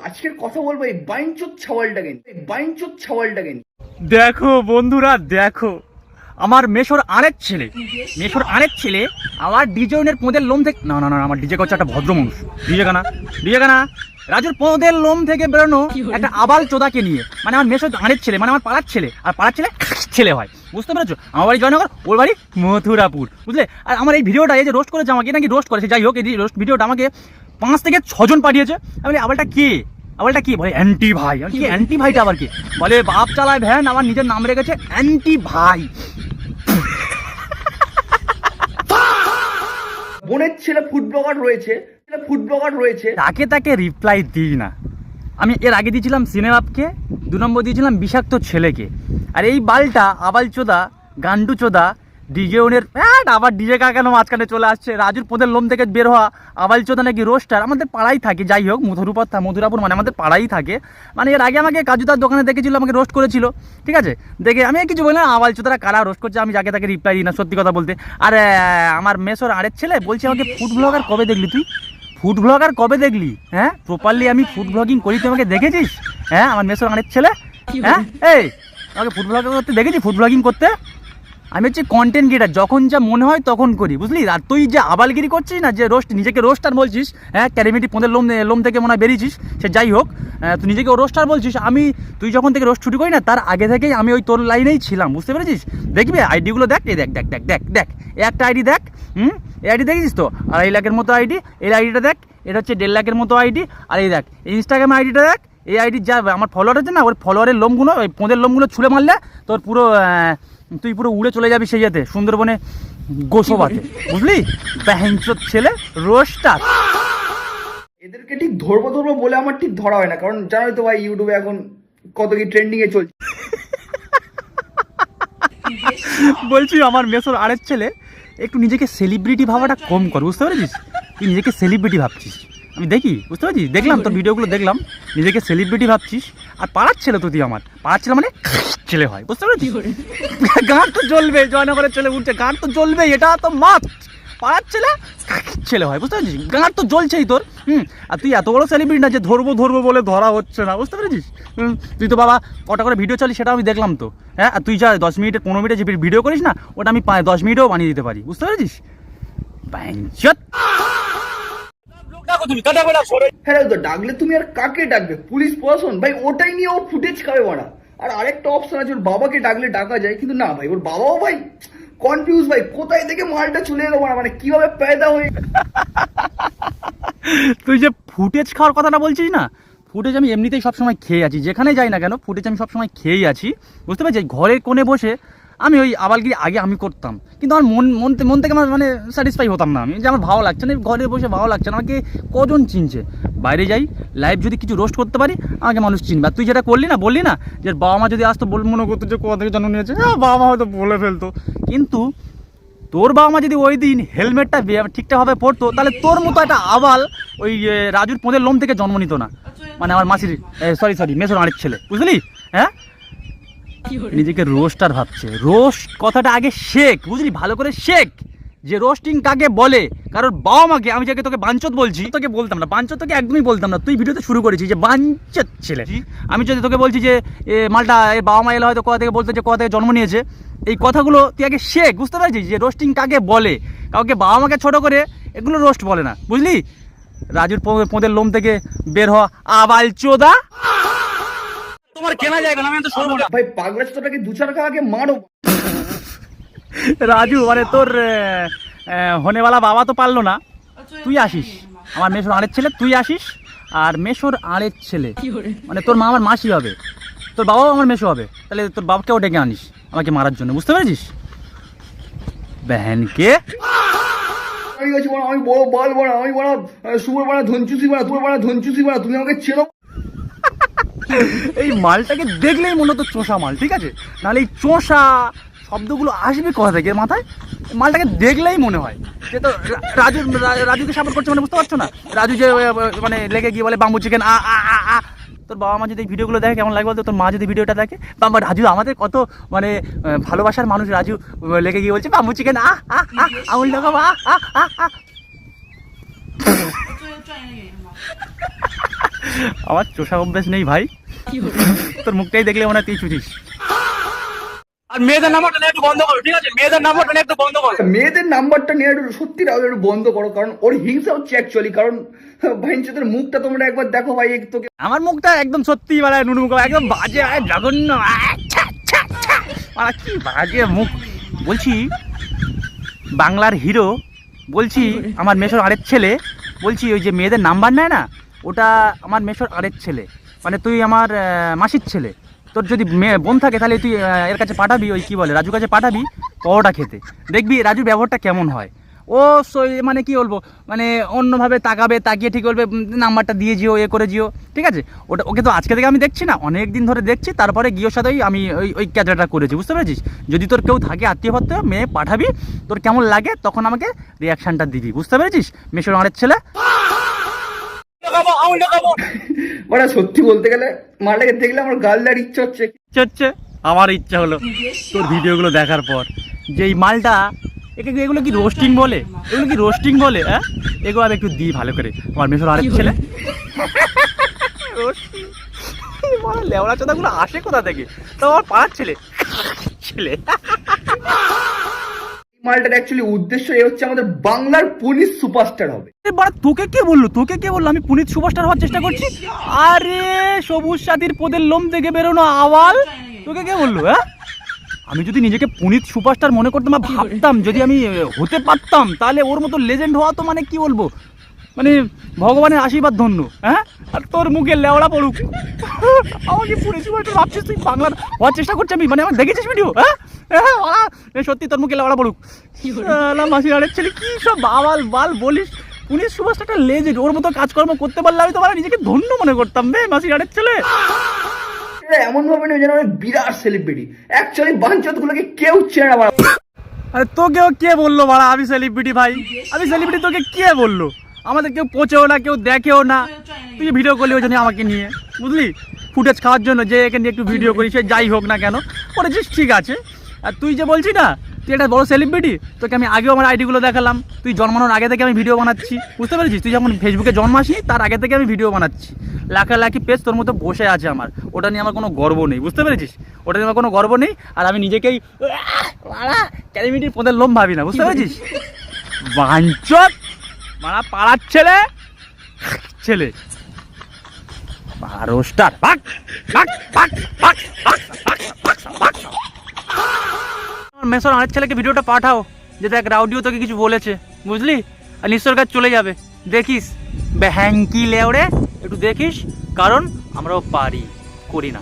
আজকের কথা বলবো এই বাইনচোদ ছাওয়ালটাকে নিয়ে। দেখো বন্ধুরা, দেখো আমার মেশোর আরেক ছেলে আমার ডিজনের পোঁদের লোম থেকে না আমার ডিজে হচ্ছে একটা ভদ্র মানুষ। ডিজে গানা রাজুর পোঁদের লোম থেকে বেরোনো একটা আবাল চোদাকে নিয়ে, মানে আমার মেশোর আরেক ছেলে, মানে আমার পাড়ার ছেলে, আর পাড়ার ছেলে হয়, বুঝতে পেরেছো? আমার বাড়ি জয়নগর, ওর বাড়ি মথুরাপুর, বুঝলে? আর আমার এই ভিডিওটা, এই যে রোস্ট করেছে আমাকে, নাকি রোস্ট করেছে, যাই হোক, এই রোস্ট ভিডিওটা আমাকে 5 থেকে 6 জন পাঠিয়েছে। আমি আবালটা কি বলে? অ্যান্টি ভাই। কি অ্যান্টি ভাইটা আবার কি বলে? বাপ চালায় ভ্যান, আমার নিজের নাম রেখেছে অ্যান্টি ভাই। বোনের ছেলে ফুড ব্লগার রয়েছে, তাকে রিপ্লাই দিই না। আমি এর আগে দিয়েছিলাম সিনেমাপকে, 2 নম্বর দিয়েছিলাম বিষাক্ত ছেলেকে। আর এই বালটা আবাল চোদা, গান্ডু চোদা, ডিজে ওনের আবার ডিজে কা কেন মাঝখানে চলে আসছে? রাজুর পোদের লোম থেকে বের হওয়া আবাল চোদা নাকি রোস্টার, আমাদের পাড়াই থাকে, যাই হোক মধুরাপুর মানে আমাদের পাড়াই থাকে। মানে এর আগে আমাকে কাজুদার দোকানে দেখেছিল, আমাকে রোস্ট করেছিল, ঠিক আছে? দেখে আমি কিছু বলি না, আবাল চোদারা কারা রোস্ট করছে, আমি যাকে তাকে রিপ্লাই দিই না, সত্যি কথা বলতে। আর আমার মেসোর আরেক ছেলে বলছে আমাকে, ফুড ব্লগার কবে দেখলি তুই? ফুড ব্লগার কবে দেখলি? হ্যাঁ, প্রপারলি আমি ফুড ব্লগিং করি, তুই আমাকে দেখেছিস? হ্যাঁ, আমার মেসোর অনেক ছেলে, হ্যাঁ, এই আমাকে ফুড ব্লগিং করতে দেখেছি? ফুড ব্লগিং করতে আমি হচ্ছে কন্টেন্ট ক্রিয়েটার, যখন যা মনে হয় তখন করি, বুঝলি? আর তুই যে আবালগিরি করছিস না, যে নিজেকে রোস্টার বলছিস, হ্যাঁ, ক্যারিমিটি পোঁদের লোম থেকে মনে হয় বেরিয়েছিস, সে যাই হোক, তুই নিজেকে রোস্টার বলছিস। তুই যখন থেকে রোস্ট শুরু করি না, তার আগে থেকেই আমি ওই তোর লাইনেই ছিলাম, বুঝতে পেরেছিস? দেখবি আইডিগুলো দেখ, এই দেখ এই একটা আইডি দেখ, এই আইডি দেখেছিস তো? 2.5 লাখের মতো আইডি, এই আইডিটা দেখ, এটা হচ্ছে 1.5 লাখের মতো আইডি। আর এই দেখ ইনস্টাগ্রাম আইডিটা দেখ, এই আইডি যা আমার ফলোয়ার আছে না, ওই ফলোয়ারের লোমগুলো, ওই পোঁদের লোমগুলো ছুঁড়ে মারলে তোর পুরো তুই পুরো উড়ে চলে যাবি সেই যেতে সুন্দরবনে গোসবাতে, বুঝলি? ব্যাংচোদ ছেলে রোস্টার। এদেরকে ঠিক ধরবো বলে আমার ঠিক ধরা হয় না, কারণ জানোই তো ভাই ইউটিউবে এখন কত কি ট্রেন্ডিং এ চলছে। বলছি আমার মেসোর আরেক ছেলে একটু নিজেকে সেলিব্রিটি ভাবাটা কম কর, বুঝতে পেরেছিস? তুই নিজেকে সেলিব্রিটি ভাবছিস, আমি দেখি, বুঝতে পারছিস? দেখলাম তোর ভিডিওগুলো, দেখলাম নিজেকে সেলিব্রিটি ভাবছিস। আর পাড়ার ছেলে তো তুই, আমার পাড়ার ছেলে মানে ছেলে হয়, বুঝতে পারছিস? গান তো জ্বলবে, জয়নগরের ছেলে উঠছে, গান তো জ্বলবে, এটা তো মাছ। পাড়ার ছেলে হয়, বুঝতে পারছিস? গান তো জ্বলছেই তোর। আর তুই এত বড় সেলিব্রিটি না যে ধরবো বলে ধরা হচ্ছে না, বুঝতে পেরেছিস? তুই তো বাবা কটা করে ভিডিও চালিস, সেটা আমি দেখলাম তো। হ্যাঁ, আর তুই যা 10 মিনিটের 15 মিনিটের যে ভিডিও করিস না, ওটা আমি 10 মিনিটেও বানিয়ে দিতে পারি, বুঝতে পেরেছিস? হ্যাঁ তো ডাকলে তুমি আর কাকে ডাকবে? পুলিশ প্রশাসন? ভাই ওটাই নিয়ে ও ফুটেজ খাবে মারা। আর আরেকটা অপশন আছে, ওর বাবাকে ডাকলে ডাকা যায়, কিন্তু না ভাই, ওর বাবাও ভাই কনফিউজ, ভাই কোথায় থেকে মালটা চলে এলো মারা, মানে কিভাবে পেদা হয়ে। তুই যে ফুটেজ খাওয়ার কথাটা বলছিস না, ফুটেজ আমি এমনিতেই সবসময় খেয়ে আছি, যেখানে যাই না কেন ফুটেজ আমি সবসময় খেয়েই আছি, বুঝতে পারছিস? ঘরের কোণে বসে আমি ওই আবালগিরি আগে আমি করতাম, কিন্তু আমার মন থেকে আমার মানে স্যাটিসফাই হতাম না, আমি যে আমার ভালো লাগছে না, ঘরে বসে ভালো লাগছে না। আমাকে কজন চিনছে? বাইরে যাই, লাইভ যদি কিছু রোস্ট করতে পারি, আমাকে মানুষ চিনবে। আর তুই যেটা বললি না যে বাবা মা যদি আসতো, মনে করতো যে কোথা থেকে জন্ম নিয়েছে, বাবা মা হয়তো বলে ফেলতো। কিন্তু তোর বাবা মা যদি ওই দিন হেলমেটটা ঠিকঠাকভাবে পড়তো, তাহলে তোর মতো একটা আবাল ওই রাজুর পোঁদের লোম থেকে জন্ম নিত না, মানে আমার মাসির সরি মেসোর আরেক ছেলে, বুঝলি? হ্যাঁ, নিজেকে রোস্টার ভাবছে। রোস্ট কথাটা আগে শেখ, বুঝলি? ভালো করে শেখ যে রোস্টিং কাকে বলে। কারণ বাবা মাকে, আমি যাকে তোকে বাঞ্চত বলছি, তোকে বলতাম না বাঞ্চত, তোকে একদমই বলতাম না। তুই ভিডিওতে শুরু করেছিস যে বাঞ্চত ছেলে, আমি যদি তোকে বলছি যে মালটা এর বাবা মা এলে হয়তো কোথা থেকে বলতে, যে কোথা থেকে জন্ম নিয়েছে, এই কথাগুলো তুই আগে শেখ, বুঝতে পারছিস? যে রোস্টিং কাকে বলে। কাউকে বাবা মাকে ছোট করে এগুলো রোস্ট বলে না, বুঝলি? রাজুর পোঁদের লোম থেকে বের হওয়া আবাল চোদা, তোমার কেনা জায়গা না, আমি তো সরবো না ভাই। পাগলা চোদাটাকে 2-4 আগে মারো। রাজু, মানে তোর হনেওয়ালা বাবা তো পারলো না, তুই আসিস, আমার মেশোর আড়ের ছেলে, তুই আসিস। আর মেশোর আড়ের ছেলে মানে তোর মা আমার মাসি হবে, তোর বাবাও আমার মেশো হবে, তাহলে তোর বাবাকেও ডেকে আনিস আমাকে মারার জন্য, বুঝতে পেরেছিস? ব্যানকে আমি বড় বল বড়া, আমি বড় সুর বড়া, ধনচুসি বড়া, তোর বড়া ধনচুসি বড়া, তুমি আমাকে চেনো? এই মালটাকে দেখলেই মনে হতো চোষা মাল, ঠিক আছে? নাহলে এই চোষা শব্দগুলো আসবে কোথা থেকে মাথায়? মালটাকে দেখলেই মনে হয় যে তো রাজুকে সাপোর্ট করছে, মানে বুঝতে পারছো না? রাজু যে মানে লেগে গিয়ে বলে বাম্বু চিকেন আ আ আ আ। তোর বাবা মা যদি এই ভিডিওগুলো দেখে কেমন লাগবে বলতো? তোর মা যদি ভিডিওটা দেখে, বাবা রাজু আমাদের কত মানে ভালোবাসার মানুষ, রাজু লেগে গিয়ে বলছে বাম্বু চিকেন আ আ আ, আঙুল লাগাবো আ আ আ আ। আমার চোষা অভ্যাস নেই ভাই, তোর মুখটাই দেখলে মনে হয় তুই চুরিস। আর মেয়েদের নাম্বারটা নিয়ে একটু বন্ধ করো, ঠিক আছে? মেয়েদের নাম্বারটা নিয়ে একটু বন্ধ করো। মেয়েদের নাম্বারটা নিয়ে একটু সত্যি রাহুল একটু বন্ধ করো, কারণ ওর হিংসা হচ্ছে অ্যাকচুয়ালি। কারণ ভাইঞ্চোদের মুখটা তোমরা একবার দেখো ভাই, তোকে আমার মুখটা একদম সত্যি মানে নুনু মুখ, একদম বাজে, জঘন্য, মানে কি বাজে মুখ। বলছি বাংলার হিরো, বলছি আমার মেশোর আরেক ছেলে, বলছি ওই যে মেয়েদের নাম্বার নেয় না, ওটা আমার মেশোর আরেক ছেলে, মানে তুই আমার মাসির ছেলে। তোর যদি মেয়ে বোন থাকে তাহলে তুই এর কাছে পাঠাবি, ওই কি বলে রাজুর কাছে পাঠাবি পরোটা খেতে, দেখবি রাজুর ব্যবহারটা কেমন হয়। ও মানে কি বলবো, মানে অন্যভাবে তাকাবে, তাকিয়ে ঠিক বলবে নাম্বারটা দিয়ে যেও, এ করে যেও, ঠিক আছে? ওটা ওকে তো আজকে থেকে আমি দেখছি না, অনেক দিন ধরে দেখছি। তারপরে গিয়ের সাথেই আমি ওই ক্যাচাটা করেছি, বুঝতে পেরেছিস? যদি তোর কেউ থাকে আত্মীয় ভত্ত মেয়ে পাঠাবি, তোর কেমন লাগে তখন আমাকে রিয়াকশানটা দিবি, বুঝতে পেরেছিস? মেশোর আরেক ছেলে। মানে সত্যি বলতে গেলে মালটাকে দেখলে আমার গাল দেওয়ার ইচ্ছা হচ্ছে। হচ্ছে আমার ইচ্ছা হলো তোর ভিডিওগুলো দেখার পর যে এই মালটা, এগুলো কি রোস্টিং বলে? এগুলো কি রোস্টিং বলে? হ্যাঁ, এগুলো আমি একটু দিই ভালো করে। আমার মেশোর আরেক ছেলে রোস্টিং, লেওড়া চোদাগুলো আসে কোথা থেকে? তো আমার পাড়ার ছেলে ছেলে মালটার অ্যাকচুয়ালি উদ্দেশ্য এ হচ্ছে আমাদের বাংলার পুলিশ সুপারস্টার হবে। তোকে কে বললো? তোকে কে বললো আমি পুলিশ সুপারস্টার হওয়ার চেষ্টা করছি? আরে সবুজ সাথীর পোদের লোম থেকে বেরোনো আওয়াল, তোকে কে বললো? হ্যাঁ, আমি যদি নিজেকে পুনিত সুপারস্টার মনে করতাম বা ভাবতাম, যদি আমি হতে পারতাম, তাহলে ওর মতো লেজেন্ড হওয়া তো মানে কি বলবো, মানে ভগবানের আশীর্বাদ ধন্য। হ্যাঁ, আর তোর মুখে লেওড়া পড়ুক, আমাকে পুনিত সুপারস্টার ভাবছিস তুই? বাংলার হওয়ার চেষ্টা করছি আমি, মানে আমার দেখেছিস ভিডিও? হ্যাঁ হ্যাঁ, সত্যি তোর মুখে লেওড়া পড়ুক। মাসির আরেক ছেলে কি সব বাল বাল বলিস? পুনিত সুপারস্টারটা লেজেন্ড, ওর মতো কাজকর্ম করতে পারলে আমি তো মানে নিজেকে ধন্য মনে করতাম বে, মাসির আরেক ছেলে। এমন ভাবে নেই যেন বিরাট সেলিব্রিটি, অ্যাকচুয়ালি বাঞ্চত গুলোকে কেউ চেনে না। আরে তোকেও কে বললো বাড়া আমি সেলিব্রিটি? ভাই আমি সেলিব্রিটি, তোকে কে বললো? আমাদের কেউ পচেও না, কেউ দেখেও না, তুই ভিডিও করলি ওই জন্য আমাকে নিয়ে, বুঝলি? ফুটেজ খাওয়ার জন্য যে এখানে একটু ভিডিও করি, সে যাই হোক না কেন করেছিস, ঠিক আছে। আর তুই যে বলছি না তুই একটা বড় সেলিব্রিটি, তোকে আমি আগেও আমার আইডিগুলো দেখালাম, তুই জন্মানোর আগে থেকে আমি ভিডিও বানাচ্ছি, বুঝতে পেরেছিস? তুই যখন ফেসবুকে জন্মাসনি তার আগে থেকে আমি ভিডিও বানাচ্ছি, লাখি পেজ তোর মতো বসে আছে আমার, ওটা নিয়ে আমার কোনো গর্ব নেই, বুঝতে পেরেছিস? ওটা নিয়ে আমার কোনো গর্ব নেই। আর আমি নিজেকেই ক্যালিমিটির পোদের লোম ভাবি না, বুঝতে পেরেছিস? বাঞ্চত মারা পাড়ার ছেলে ছেলে রোস্টার, মেসর আরেক ছেলেকে ভিডিওটা পাঠাও যে দেখ রাউডিও তোকে কিছু বলেছে, বুঝলি? আর নিশ্চয়ের কাছে চলে যাবে, দেখিস হ্যাঙ্কি লেওড়ে একটু দেখিস, কারণ আমরাও পারি, করি না।